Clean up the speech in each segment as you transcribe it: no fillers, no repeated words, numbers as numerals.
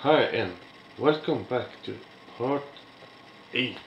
Hi and welcome back to part 8.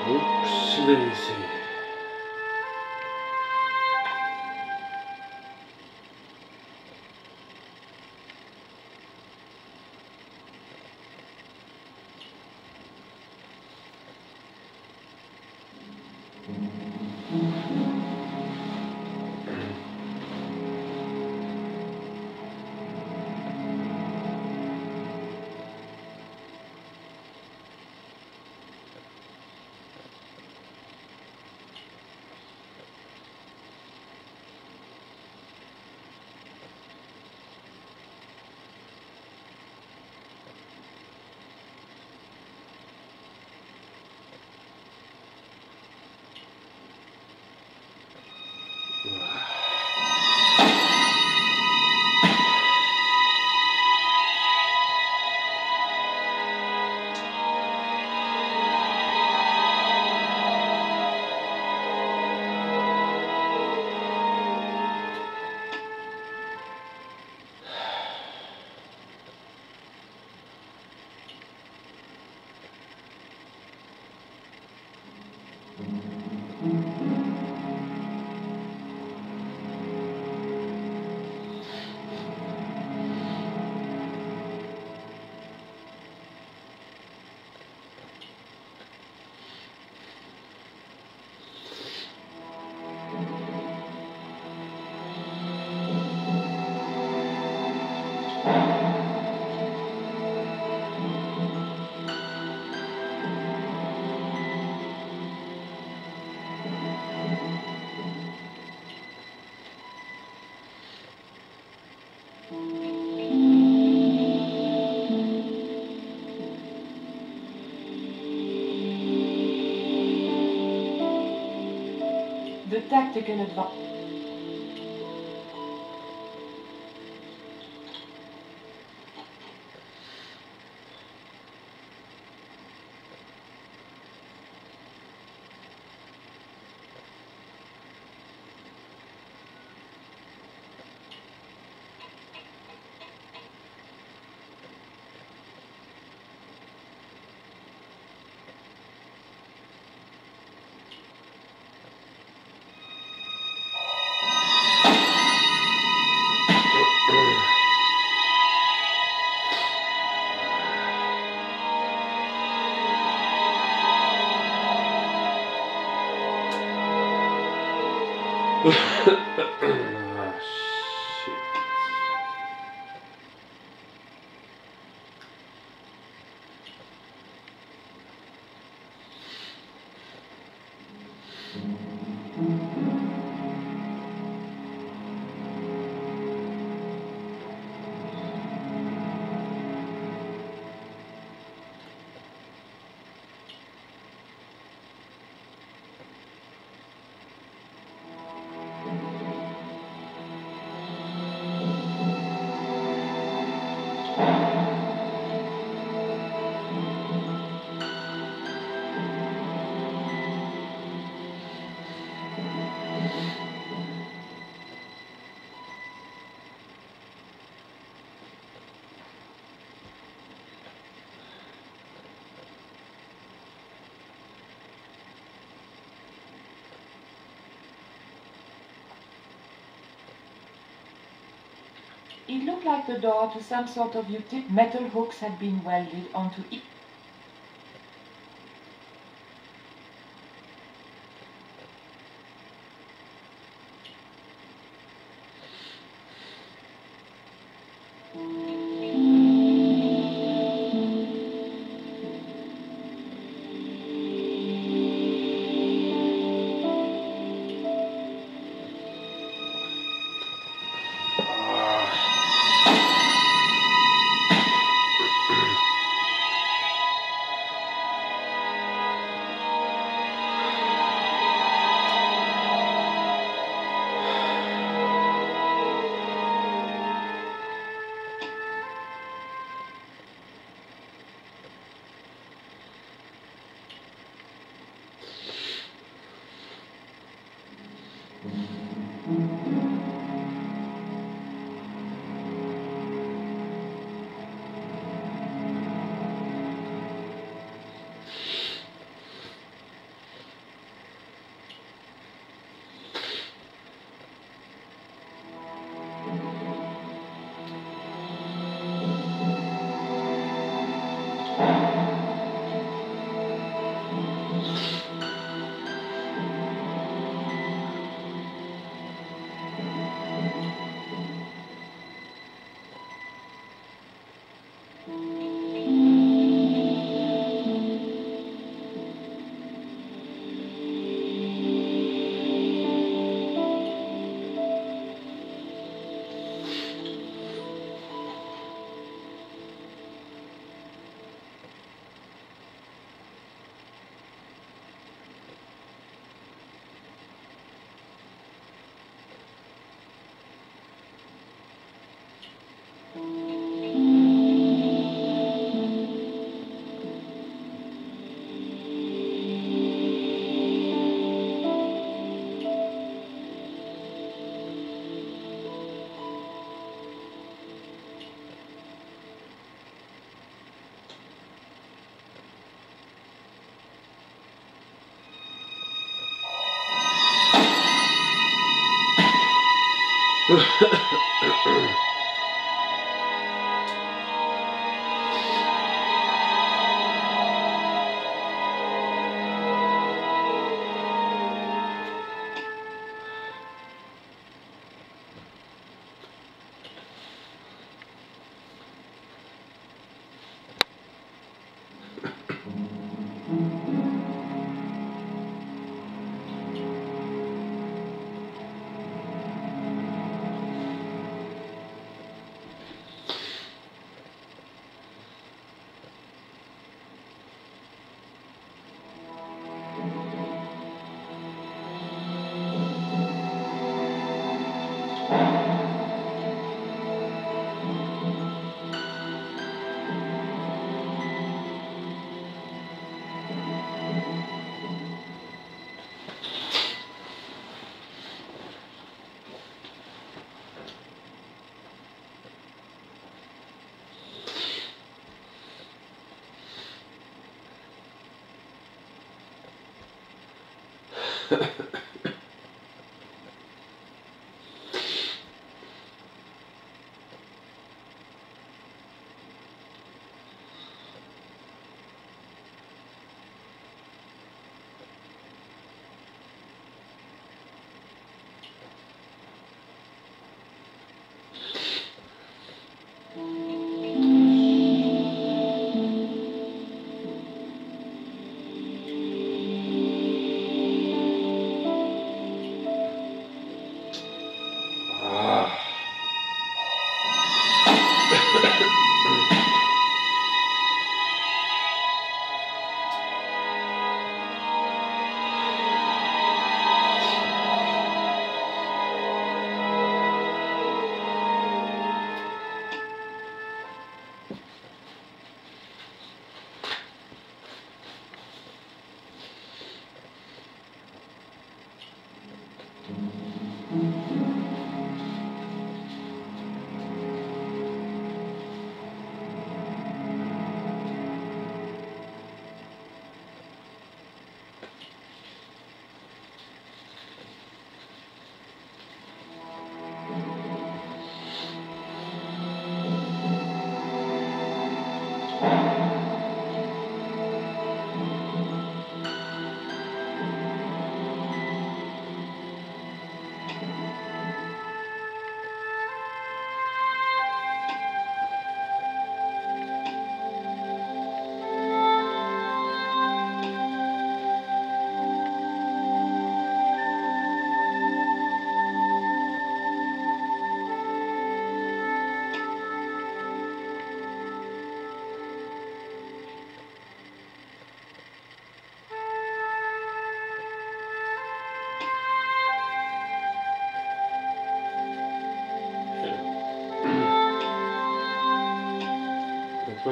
Oops, daisy. De tactical advantage. Ah, shit. It looked like the door to some sort of utility. Metal hooks had been welded onto it.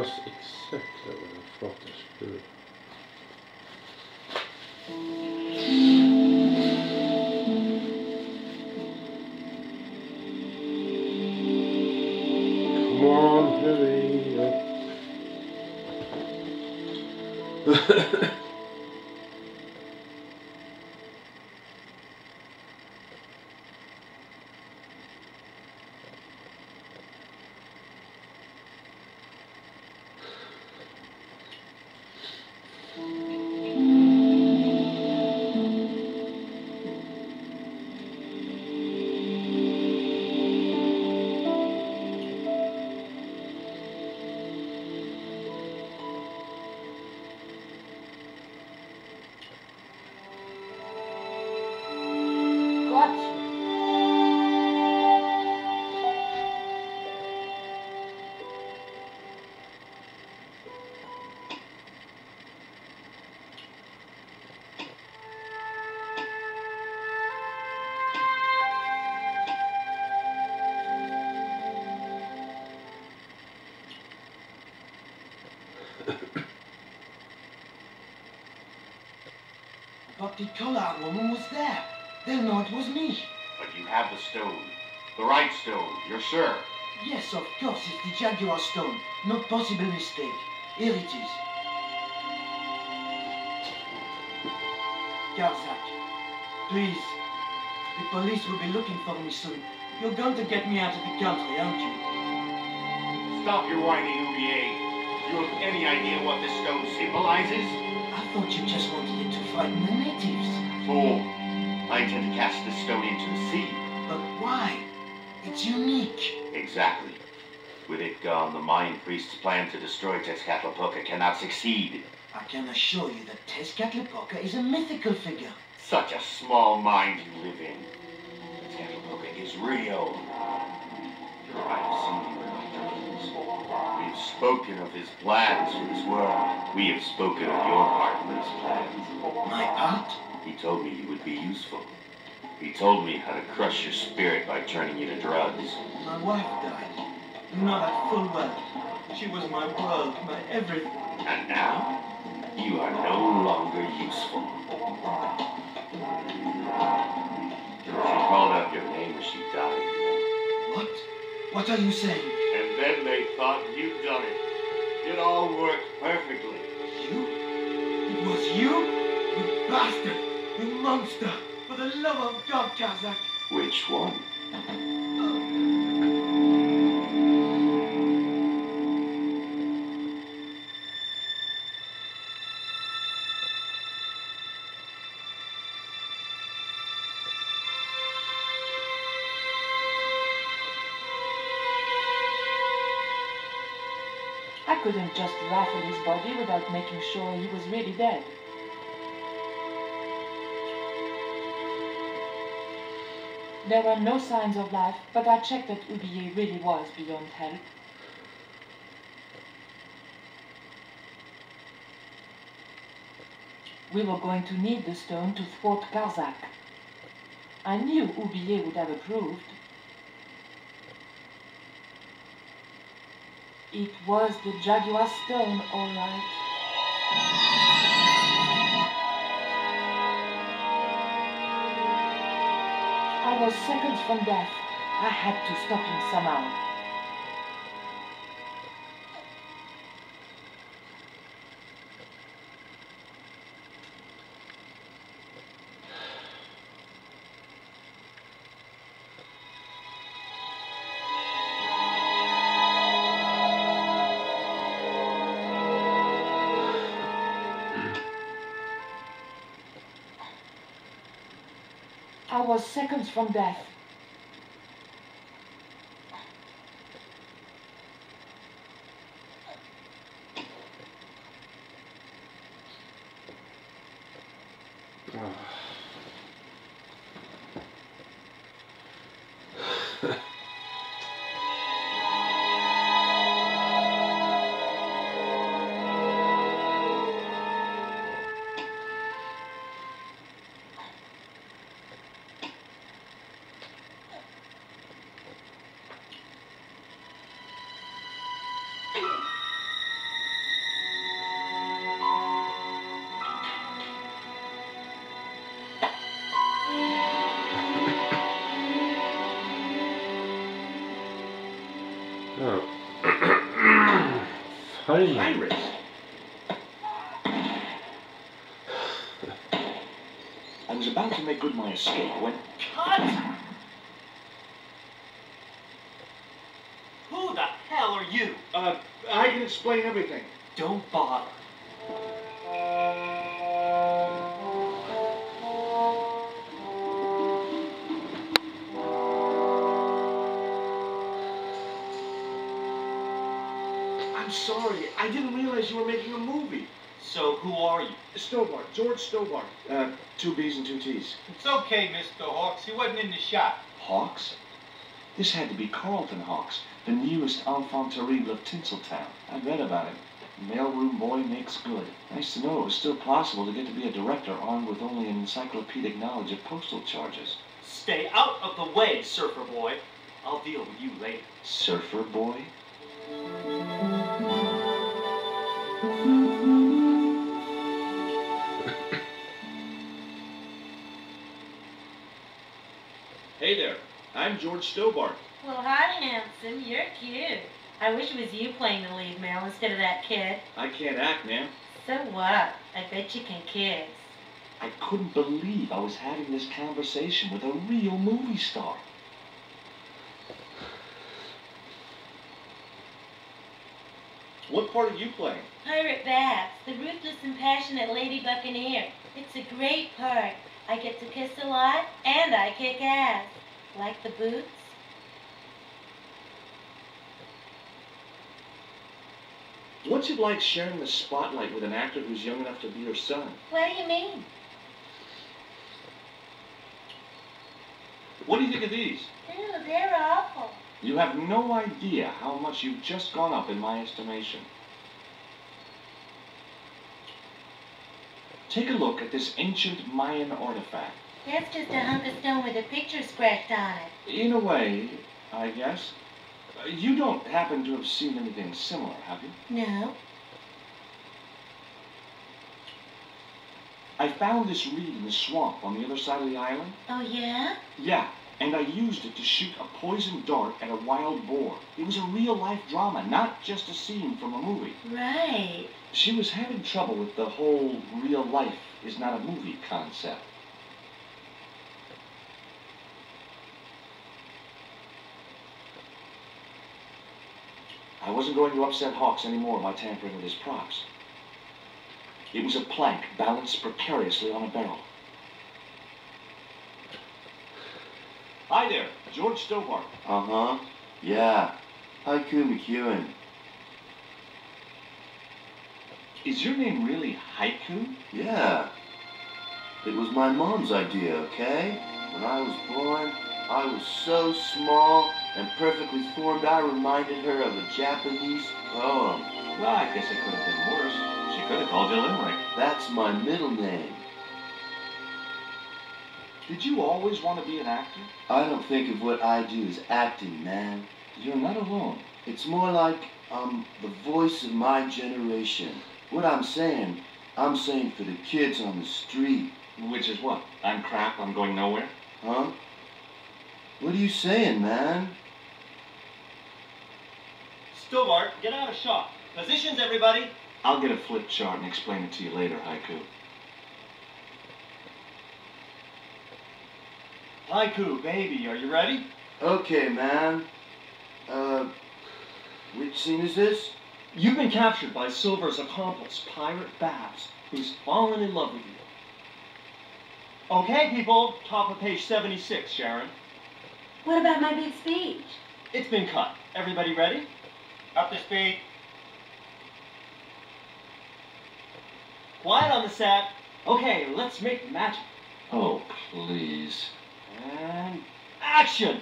was exactly what I thought I should do. Come on, hurry up. But the call-out woman was there. They'll know it was me. But you have the stone. The right stone, you're sure? Yes, of course, it's the jaguar stone. No possible mistake. Here it is. Garzak, please. The police will be looking for me soon. You're going to get me out of the country, aren't you? Stop your whining, UBA. You have any idea what this stone symbolizes? I thought you just wanted it to frighten the natives. Fool. I intend to cast this stone into the sea. But why? It's unique. Exactly. With it gone, the Mayan priest's plan to destroy Tezcatlipoca cannot succeed. I can assure you that Tezcatlipoca is a mythical figure. Such a small mind you live in. Tezcatlipoca is real. I've seen him in my dreams. We've spoken of his plans for this world. We have spoken of your part in these plans. My part? He told me you would be useful. He told me how to crush your spirit by turning you to drugs. My wife died. You know that full well. She was my world, my everything. And now, you are no longer useful. She called out your name as she died. What? What are you saying? And then they thought you'd done it. It all worked perfectly. You? It was you? You bastard! You monster! For the love of God, Kazakh! Which one? I couldn't just rifle his body without making sure he was really dead. There were no signs of life, but I checked that Ubiye really was beyond help. We were going to need the stone to thwart Garzak. I knew Ubiye would have approved. It was the jaguar stone, all right. I was seconds from death. I had to stop him somehow. I was seconds from death. Pirates. I was about to make good my escape when... Cut! Who the hell are you? I can explain everything. Don't bother. I'm sorry. I didn't realize you were making a movie. So who are you? Stobart. George Stobart. 2 B's and 2 T's. It's okay, Mr. Hawks. He wasn't in the shot. Hawks? This had to be Carlton Hawks, the newest enfant terrible of Tinseltown. I read about him. Mailroom boy makes good. Nice to know it was still possible to get to be a director armed with only an encyclopedic knowledge of postal charges. Stay out of the way, surfer boy. I'll deal with you later. Surfer boy? Hey there, I'm George Stobart. Well, hi, handsome. You're cute. I wish it was you playing the lead male instead of that kid. I can't act, ma'am. So what? I bet you can kiss. I couldn't believe I was having this conversation with a real movie star. What part are you playing? Pirate Babs, the ruthless and passionate lady buccaneer. It's a great part. I get to kiss a lot, and I kick ass. Like the boots? What's it like sharing the spotlight with an actor who's young enough to be your son? What do you mean? What do you think of these? Ew, they're awful. You have no idea how much you've just gone up in my estimation. Take a look at this ancient Mayan artifact. That's just a hunk of stone with a picture scratched on it. In a way, I guess. You don't happen to have seen anything similar, have you? No. I found this reed in the swamp on the other side of the island. Oh, yeah? Yeah, and I used it to shoot a poisoned dart at a wild boar. It was a real-life drama, not just a scene from a movie. Right. She was having trouble with the whole real life is not a movie concept. I wasn't going to upset Hawks anymore by tampering with his props. It was a plank balanced precariously on a barrel. Hi there, George Stobart. Uh-huh. Yeah. Haiku McEwen. Is your name really Haiku? Yeah. It was my mom's idea, okay? When I was born, I was so small and perfectly formed I reminded her of a Japanese poem. Well, I guess it could have been worse. She could have called you Limerick. That's my middle name. Did you always want to be an actor? I don't think of what I do as acting, man. You're not alone. It's more like I'm the voice of my generation. What I'm saying for the kids on the street. Which is what? I'm crap, I'm going nowhere? Huh? What are you saying, man? Stobart, get out of shot. Positions, everybody. I'll get a flip chart and explain it to you later, Haiku. Haiku, baby, are you ready? Okay, man. Which scene is this? You've been captured by Silver's accomplice, Pirate Babs, who's fallen in love with you. Okay, people, top of page 76, Sharon. What about my big speech? It's been cut. Everybody ready? Up to speed. Quiet on the set. Okay, let's make magic. Oh, please. And action!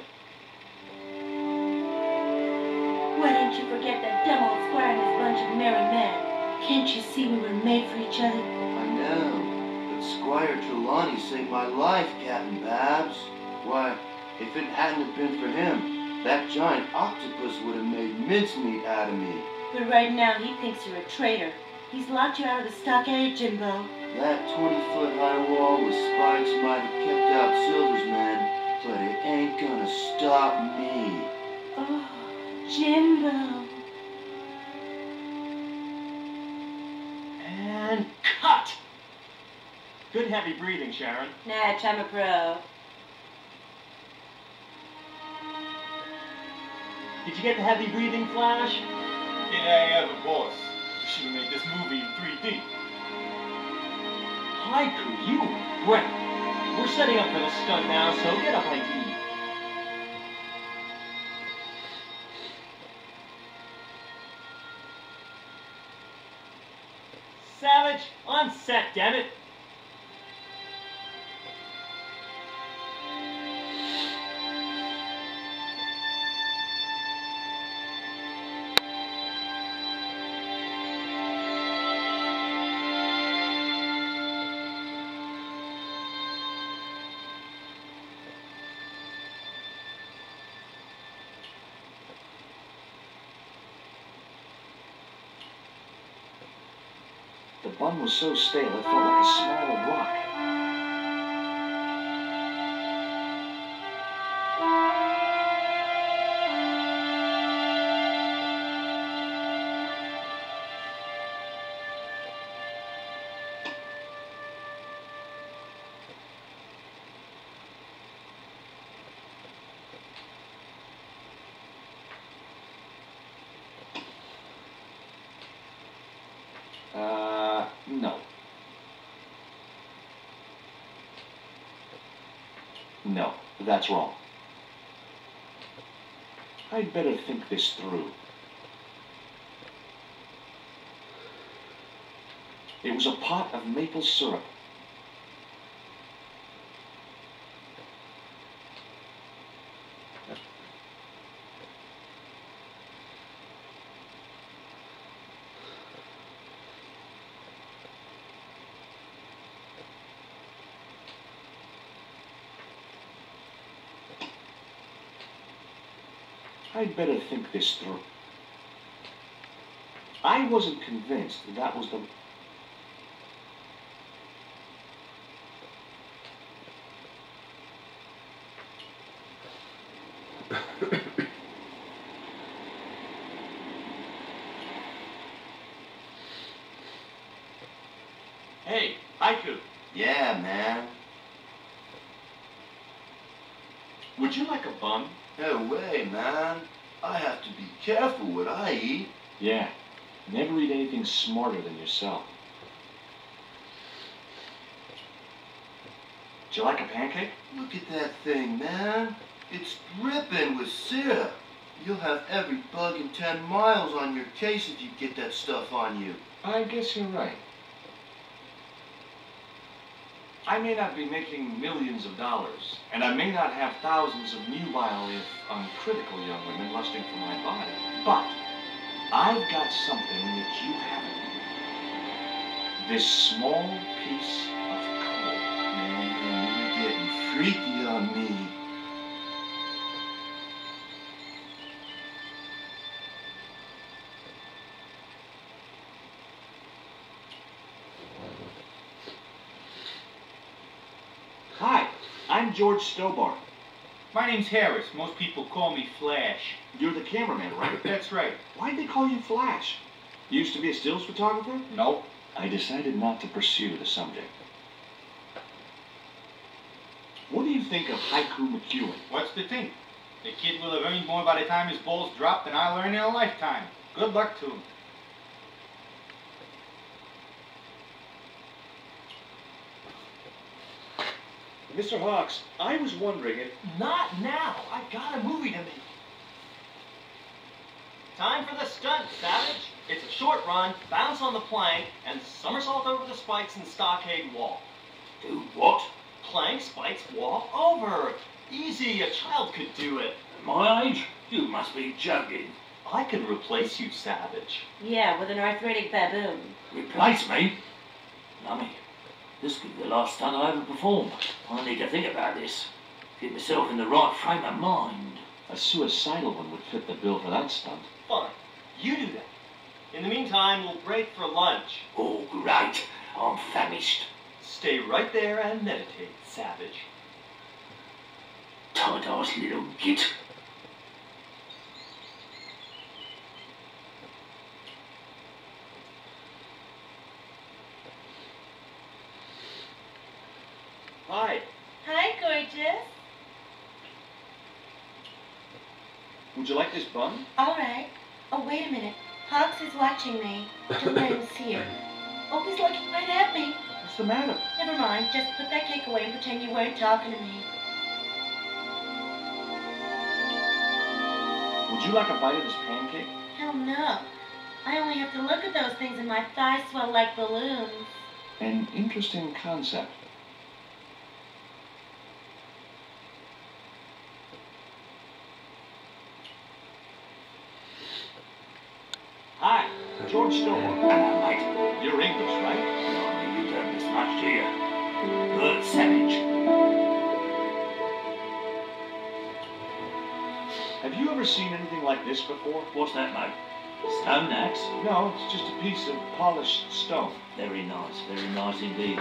Why didn't you forget that dumb old squire and his bunch of merry men? Can't you see we were made for each other? I know, but Squire Trelawney saved my life, Captain Babs. Why, if it hadn't have been for him, that giant octopus would have made mincemeat out of me. But right now he thinks you're a traitor. He's locked you out of the stockade, Jimbo. That 20-foot high wall with spikes might have kept out Silver's men, but it ain't gonna stop me. Oh, Jimbo. Good heavy breathing, Sharon. Natch, I'm a pro. Did you get the heavy breathing, Flash? Did I ever, boss? We should have made this movie in 3D. Haiku, you were great. We're setting up for the stunt now, so get up, ID. Savage, on set, damn it. The bun was so stale it felt like a small rock. No. No, that's wrong. I'd better think this through. It was a pot of maple syrup. I'd better think this through. I wasn't convinced that was the... Hey, Haiku, Yeah, man. would you like a bun? No way, man. I have to be careful what I eat. Yeah, never eat anything smarter than yourself. Do you like a pancake? Look at that thing, man. It's dripping with syrup. You'll have every bug in 10 miles on your case if you get that stuff on you. I guess you're right. I may not be making millions of dollars, and I may not have thousands of nubile, if uncritical young women lusting for my body, but I've got something that you haven't. This small piece of coal. Man, you're getting freaky on me. Hi, I'm George Stobart. My name's Harris. Most people call me Flash. You're the cameraman, right? That's right. Why'd they call you Flash? You used to be a stills photographer? Nope. I decided not to pursue the subject. What do you think of Haiku McEwen? What's the thing? The kid will have earned more by the time his balls drop than I'll earn in a lifetime. Good luck to him. Mr. Hawks, I was wondering if... Not now. I've got a movie to make. Time for the stunt, Savage. It's a short run, bounce on the plank, and somersault over the spikes and stockade wall. Do what? Plank, spikes, wall, over. Easy, a child could do it. At my age? You must be joking. I can replace you, Savage. Yeah, with an arthritic baboon. Replace me? Lummy, this could be the last stunt I ever perform. I need to think about this. Get myself in the right frame of mind. A suicidal one would fit the bill for that stunt. Fine. You do that. In the meantime, we'll break for lunch. Oh, great. I'm famished. Stay right there and meditate, Savage. Tight-ass little git. Hi. Hi, gorgeous. Would you like this bun? All right. Oh, wait a minute. Hawks is watching me. Don't let him see it. Oh, he's looking right at me. What's the matter? Never mind. Just put that cake away and pretend you weren't talking to me. Would you like a bite of this pancake? Hell no. I only have to look at those things and my thighs swell like balloons. An interesting concept. Hi, George Stone. Hello, mate. You're English, right? No, you don't miss much, do you? Bert Savage. Have you ever seen anything like this before? What's that, mate? Stone axe? No, it's just a piece of polished stone. Very nice indeed.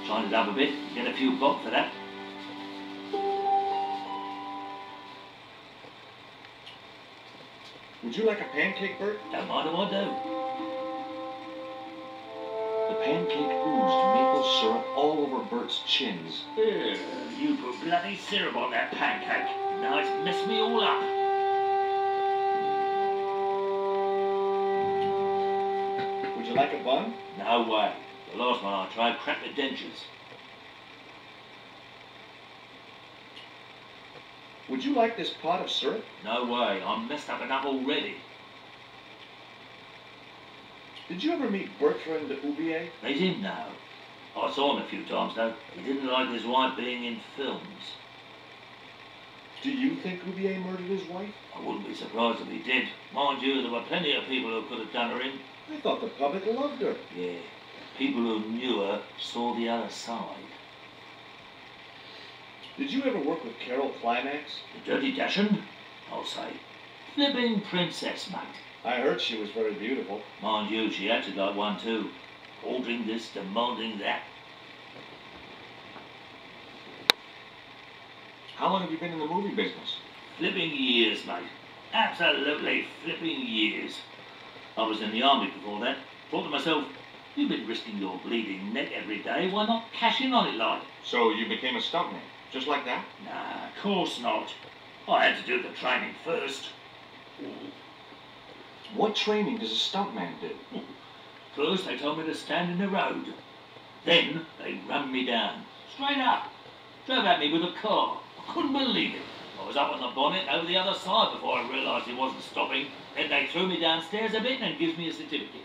Shine it up a bit, get a few bob for that. Would you like a pancake, Bert? Don't mind if I do. The pancake oozed maple syrup all over Bert's chins. Ugh, you put bloody syrup on that pancake. Now it's messed me all up. Would you like a bun? No way. The last one I tried cracked my dentures. Would you like this pot of syrup? No way. I'm messed up enough already. Did you ever meet Bertrand Oubier? They didn't know. I saw him a few times though. He didn't like his wife being in films. Do you think Oubier murdered his wife? I wouldn't be surprised if he did. Mind you, there were plenty of people who could have done her in. I thought the public loved her. Yeah. People who knew her saw the other side. Did you ever work with Carol Climax? The Dirty Dachshund? I'll say. Flipping princess, mate. I heard she was very beautiful. Mind you, she acted like one too. Ordering this, demanding that. How long have you been in the movie business? Flipping years, mate. Absolutely flipping years. I was in the army before that. Thought to myself, you've been risking your bleeding neck every day, why not cash in on it like? So you became a stuntman, just like that? Nah, of course not. I had to do the training first. What training does a stuntman do? First they told me to stand in the road. Then they run me down. Straight up. Drove at me with a car. I couldn't believe it. I was up on the bonnet over the other side before I realised he wasn't stopping. Then they threw me downstairs a bit and gives me a certificate.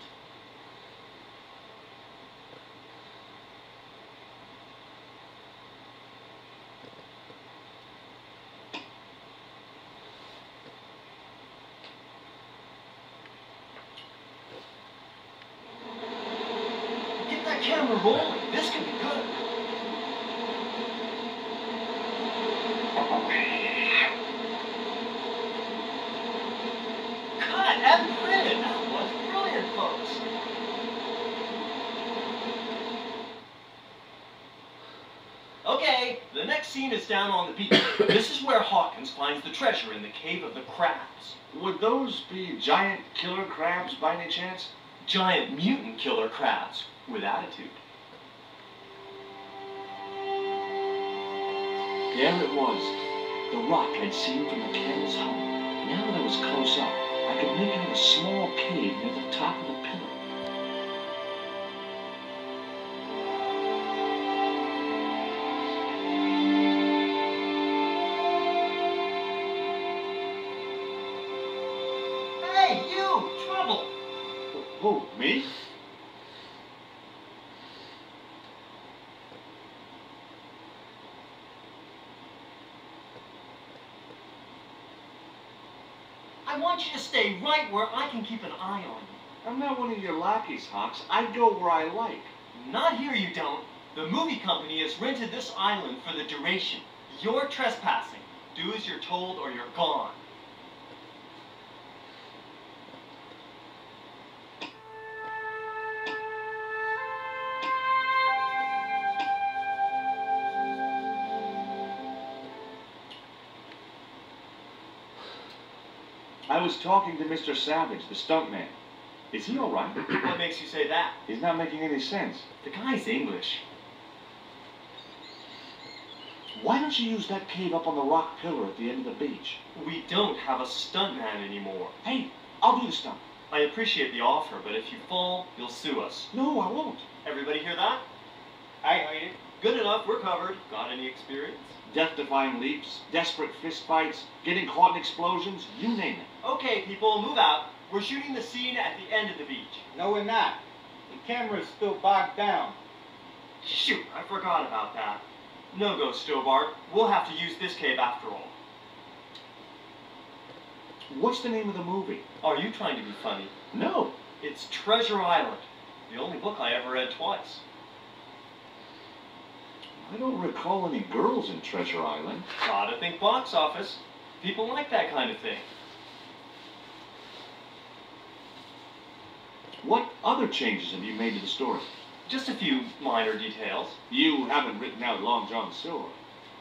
Get that camera rolling. This could be good. Cut and printed. That was brilliant, folks. Okay, the next scene is down on the beach. This is where Hawkins finds the treasure in the Cave of the Crabs. Would those be giant killer crabs by any chance? Giant mutant killer crabs with attitude. There it was. The rock I'd seen from the cannon's home. Now that I was close up, I could make out a small cave near the top of the pillar. Hey, you! Trouble! Who, me? I want you to stay right where I can keep an eye on you. I'm not one of your lackeys, Hawks. I go where I like. Not here, you don't. The movie company has rented this island for the duration. You're trespassing. Do as you're told or you're gone. I was talking to Mr. Savage, the stuntman. Is he all right? What makes you say that? He's not making any sense. The guy's English. Why don't you use that cave up on the rock pillar at the end of the beach? We don't have a stuntman anymore. Hey, I'll do the stunt. I appreciate the offer, but if you fall, you'll sue us. No, I won't. Everybody hear that? I heard it. Good enough, we're covered. Got any experience? Death-defying leaps, desperate fistfights, getting caught in explosions, you name it. Okay, people, move out. We're shooting the scene at the end of the beach. No, we're not. The camera's still bogged down. Shoot, I forgot about that. No go, Stobart. We'll have to use this cave after all. What's the name of the movie? Are you trying to be funny? No. It's Treasure Island, the only book I ever read twice. I don't recall any girls in Treasure Island. Gotta think box office. People like that kind of thing. What other changes have you made to the story? Just a few minor details. You haven't written out Long John Silver.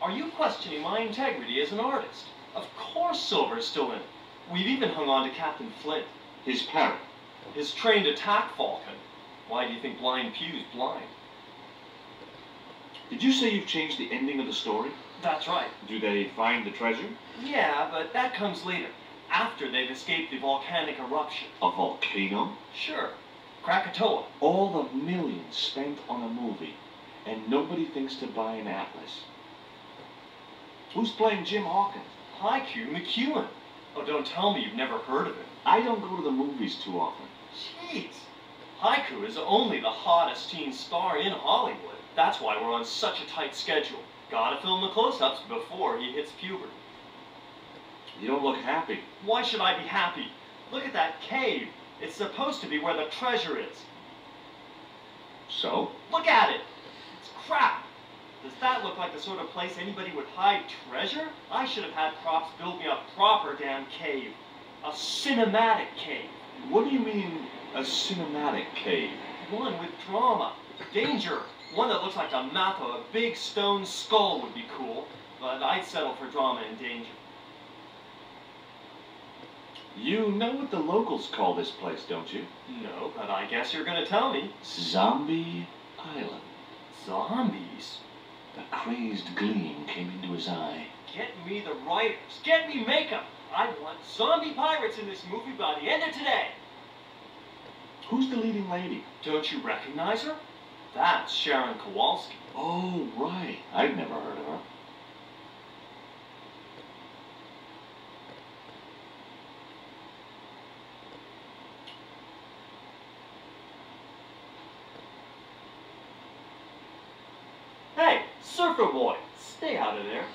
Are you questioning my integrity as an artist? Of course Silver's still in it. We've even hung on to Captain Flint. His parrot. His trained attack falcon. Why do you think Blind Pew's blind? Did you say you've changed the ending of the story? That's right. Do they find the treasure? Yeah, but that comes later. After they've escaped the volcanic eruption. A volcano? Sure. Krakatoa. All the millions spent on a movie, and nobody thinks to buy an atlas. Who's playing Jim Hawkins? Haiku McEwen. Oh, don't tell me you've never heard of him. I don't go to the movies too often. Jeez. Haiku is only the hottest teen star in Hollywood. That's why we're on such a tight schedule. Gotta film the close-ups before he hits puberty. You don't look happy. Why should I be happy? Look at that cave. It's supposed to be where the treasure is. So? Look at it. It's crap. Does that look like the sort of place anybody would hide treasure? I should have had props build me a proper damn cave. A cinematic cave. What do you mean, a cinematic cave? One with drama. Danger. One that looks like the mouth of a big stone skull would be cool, but I'd settle for drama and danger. You know what the locals call this place, don't you? No, but I guess you're gonna tell me. Zombie Island. Zombies? A crazed gleam came into his eye. Get me the writers. Get me makeup. I want zombie pirates in this movie by the end of today. Who's the leading lady? Don't you recognize her? That's Sharon Kowalski. Oh, right. I've never heard of her. Hey, Surfer Boy, stay out of there.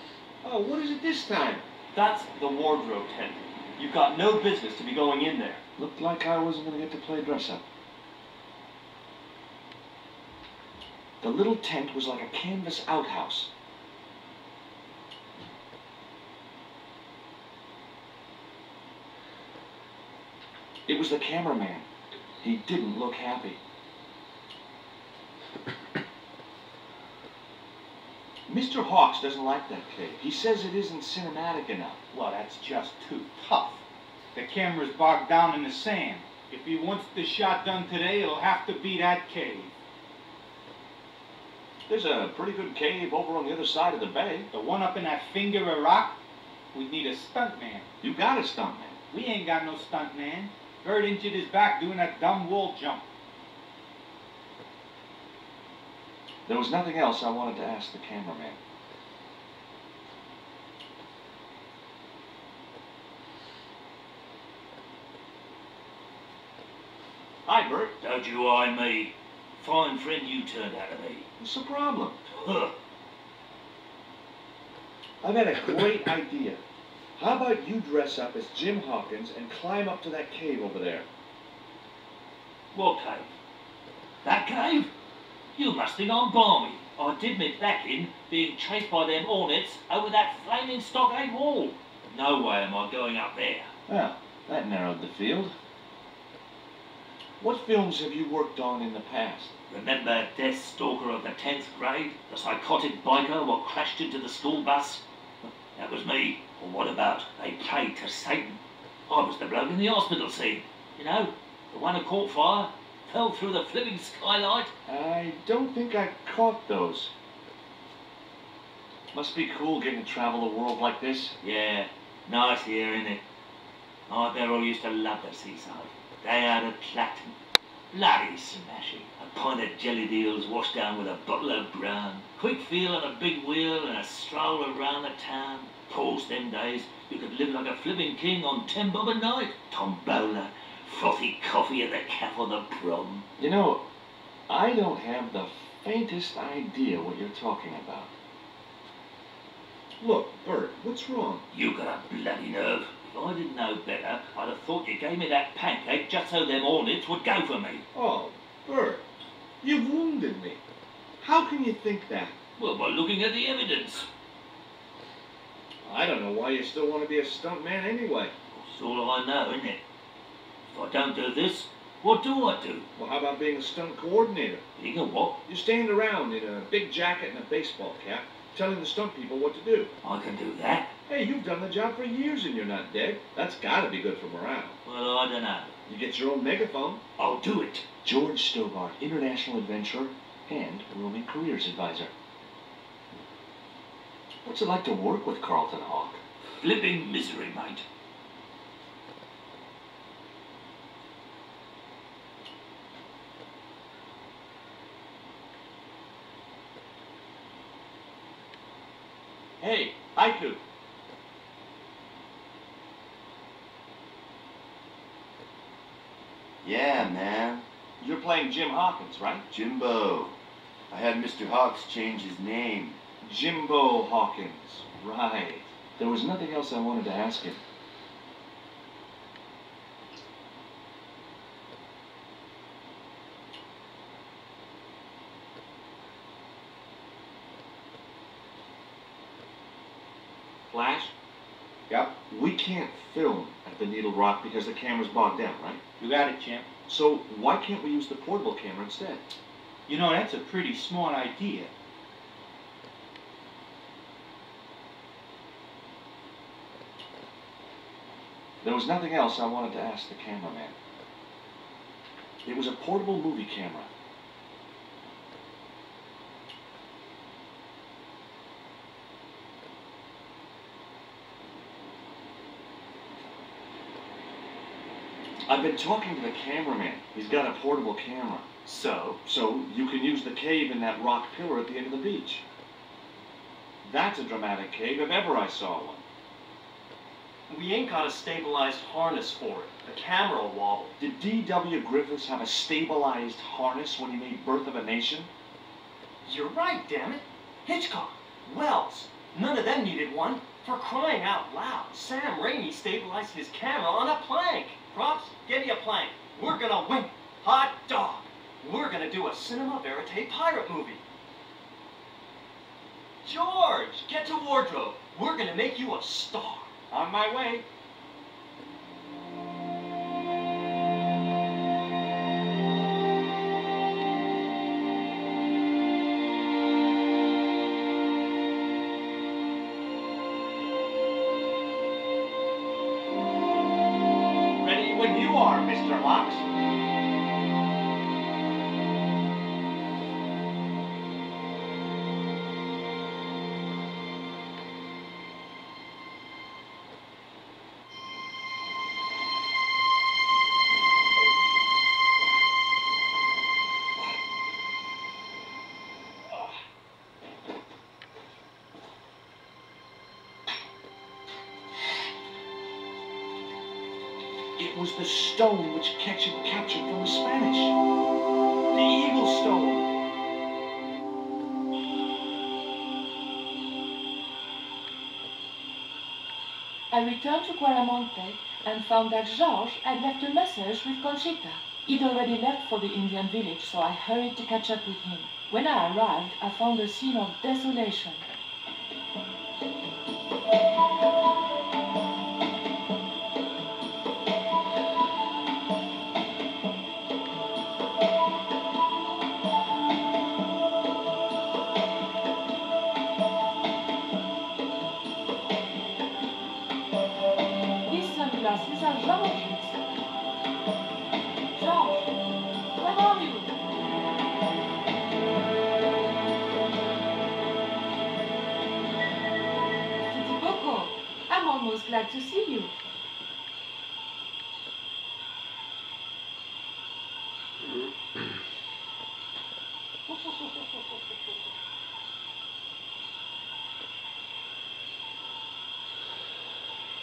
Oh, what is it this time? That's the wardrobe tent. You've got no business to be going in there. Looked like I wasn't going to get to play dress-up. The little tent was like a canvas outhouse. It was the cameraman. He didn't look happy. Mr. Hawks doesn't like that cave. He says it isn't cinematic enough. Well, that's just too tough. The camera's bogged down in the sand. If he wants the shot done today, it'll have to be that cave. There's a pretty good cave over on the other side of the bay. The one up in that finger of rock? We need a stuntman. You got a stuntman. We ain't got no stuntman. Bird injured his back doing that dumb wall jump. There was nothing else I wanted to ask the cameraman. Hi, Bert. Don't you eye me. Fine friend you turned out to be. What's the problem? Huh. I've had a great idea. How about you dress up as Jim Hawkins and climb up to that cave over there? What cave? That cave? You must think I'm balmy. I did me back in being chased by them hornets over that flaming stockade wall. No way am I going up there. Well, that narrowed the field. What films have you worked on in the past? Remember Death Stalker of the 10th grade? The psychotic biker what crashed into the school bus? That was me. Or what about They Prayed to Satan? I was the bloke in the hospital scene. You know, the one who caught fire, fell through the flipping skylight. I don't think I caught those. Must be cool getting to travel the world like this. Yeah, nice here, innit? I bet all used to love the seaside. Day out at Clacton. Bloody smashing. A pint of jelly deals washed down with a bottle of brown. Quick feel on a big wheel and a stroll around the town. Pause them days. You could live like a flipping king on 10 bob a night. Tombola, frothy coffee at the cafe or the prom. You know, I don't have the faintest idea what you're talking about. Look, Bert, what's wrong? You got a bloody nerve. If I didn't know better, I'd have thought you gave me that pancake just so them hornets would go for me. Oh, Bert, you've wounded me. How can you think that? Well, by looking at the evidence. I don't know why you still want to be a stuntman anyway. That's all I know, isn't it? If I don't do this, what do I do? Well, how about being a stunt coordinator? You know what? You stand around in a big jacket and a baseball cap, telling the stunt people what to do. I can do that. Hey, you've done the job for years and you're not dead. That's gotta be good for morale. Well, I don't know. You get your own megaphone. I'll do it. George Stobart, international adventurer and roaming careers advisor. What's it like to work with Carlton Hawk? Flipping misery, mate. Hey, Haiku. Yeah, man. You're playing Jim Hawkins, right? Jimbo. I had Mr. Hawks change his name. Jimbo Hawkins. Right. There was nothing else I wanted to ask him. Flash? Yep. We can't film at the Needle Rock because the camera's bogged down, right? You got it, champ. So why can't we use the portable camera instead? You know, that's a pretty smart idea. There was nothing else I wanted to ask the cameraman. It was a portable movie camera. I've been talking to the cameraman. He's got a portable camera. So you can use the cave in that rock pillar at the end of the beach. That's a dramatic cave if ever I saw one. We ain't got a stabilized harness for it. The camera will wobble. Did D.W. Griffiths have a stabilized harness when he made Birth of a Nation? You're right, damn it. Hitchcock, Wells, none of them needed one. For crying out loud, Sam Raimi stabilized his camera on a plank. Props, get me a plank. We're gonna win. Hot dog. We're gonna do a cinema verite pirate movie. George, get to wardrobe. We're gonna make you a star. On my way. Ready when you are, Mr. Hawks. It was the stone which Ketchum captured from the Spanish. The Eagle Stone. I returned to Quaramonte and found that Georges had left a message with Conchita. He'd already left for the Indian village, so I hurried to catch up with him. When I arrived, I found a scene of desolation. These sunglasses are Georges. Georges, where are you? most glad to see you.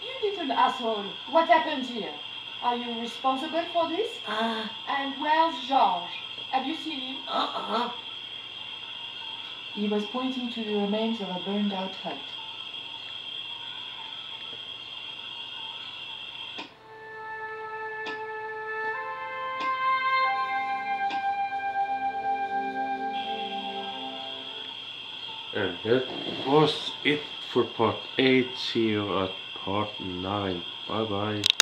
You little asshole. What happened here? Are you responsible for this? And where's Georges? Have you seen him? He was pointing to the remains of a burned-out hut. And that was it for part 8. See you at part 9. Bye bye.